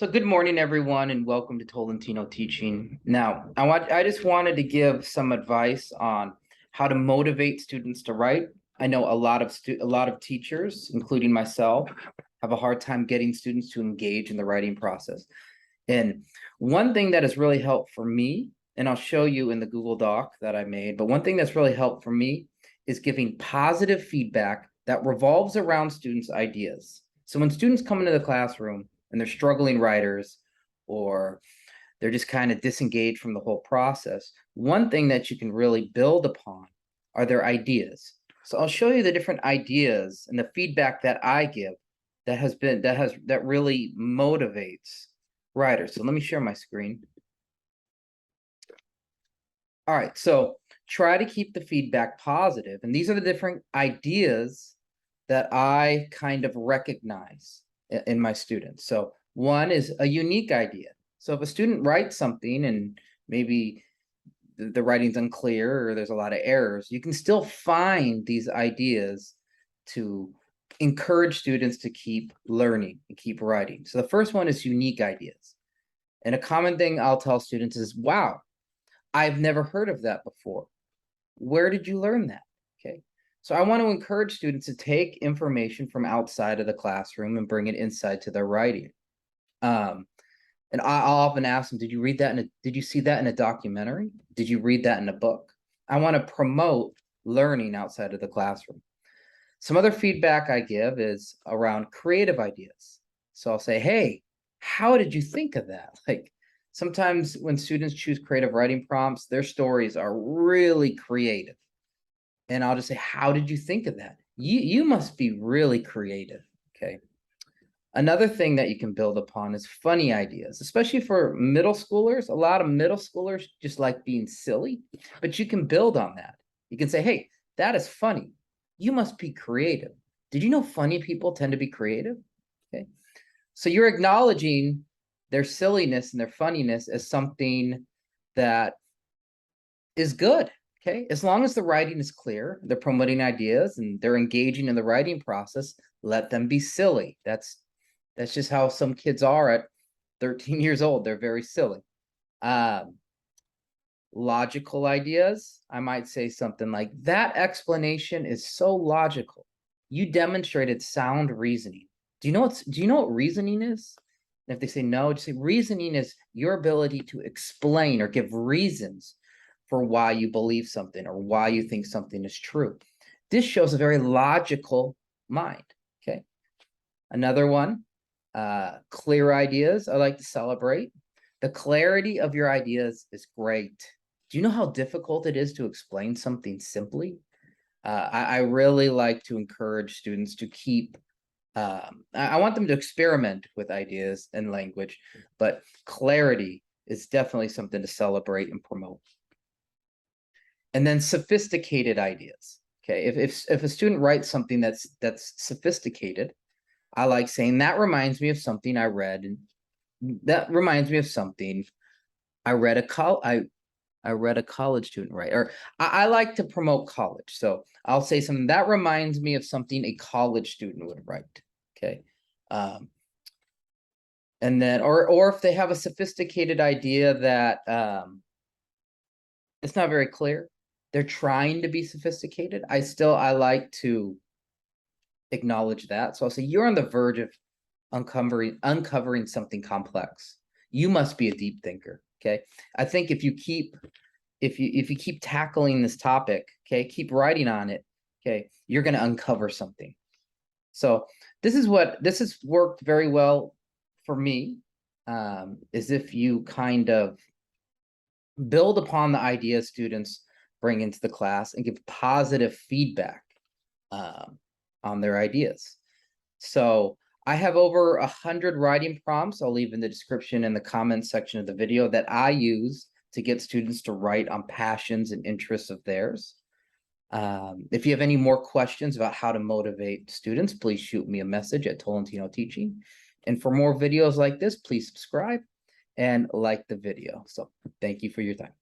So good morning, everyone, and welcome to Tolentino Teaching. Now, I just wanted to give some advice on how to motivate students to write. I know a lot of teachers, including myself, have a hard time getting students to engage in the writing process. And one thing that has really helped for me, and I'll show you in the Google Doc that I made, but one thing that's really helped for me is giving positive feedback that revolves around students' ideas. So when students come into the classroom and they're struggling writers, or they're just kind of disengaged from the whole process, one thing that you can really build upon are their ideas. So I'll show you the different ideas and the feedback that I give that really motivates writers. So let me share my screen. All right, so try to keep the feedback positive. And these are the different ideas that I kind of recognize in my students. So one is a unique idea. So if a student writes something and maybe the writing's unclear or there's a lot of errors, you can still find these ideas to encourage students to keep learning and keep writing. So the first one is unique ideas. And a common thing I'll tell students is, wow, I've never heard of that before. Where did you learn that? Okay. So I want to encourage students to take information from outside of the classroom and bring it inside to their writing. And I'll often ask them, did you read that did you see that in a documentary? Did you read that in a book? I want to promote learning outside of the classroom. Some other feedback I give is around creative ideas. So I'll say, hey, how did you think of that? Like, sometimes when students choose creative writing prompts, their stories are really creative. And I'll just say, how did you think of that? You must be really creative. Okay. Another thing that you can build upon is funny ideas, especially for middle schoolers. A lot of middle schoolers just like being silly, but you can build on that. You can say, hey, that is funny. You must be creative. Did you know funny people tend to be creative? Okay. So you're acknowledging their silliness and their funniness as something that is good. Okay. As long as the writing is clear, they're promoting ideas and they're engaging in the writing process, let them be silly. That's just how some kids are at 13 years old. They're very silly. Logical ideas, I might say something like, that explanation is so logical. You demonstrated sound reasoning. Do you know what reasoning is? And if they say no, just say reasoning is your ability to explain or give reasons for why you believe something or why you think something is true. This shows a very logical mind. Okay. Another one, clear ideas I like to celebrate. The clarity of your ideas is great. Do you know how difficult it is to explain something simply? I really like to encourage students to keep, I want them to experiment with ideas and language, but clarity is definitely something to celebrate and promote. And then sophisticated ideas. Okay, if a student writes something that's sophisticated, I like saying that reminds me of something I read, and that reminds me of something I read I read a college student write, or I like to promote college. So I'll say something that reminds me of something a college student would write. Okay. And then or if they have a sophisticated idea that it's not very clear, they're trying to be sophisticated. I like to acknowledge that. So I'll say you're on the verge of uncovering something complex. You must be a deep thinker. Okay. I think if you keep tackling this topic, okay, keep writing on it, okay, you're going to uncover something. So this has worked very well for me, is if you kind of build upon the ideas students bring into the class and give positive feedback on their ideas. So I have over 100 writing prompts. I'll leave in the description and the comments section of the video that I use to get students to write on passions and interests of theirs. If you have any more questions about how to motivate students, please shoot me a message at Tolentino Teaching. And for more videos like this, please subscribe and like the video. So thank you for your time.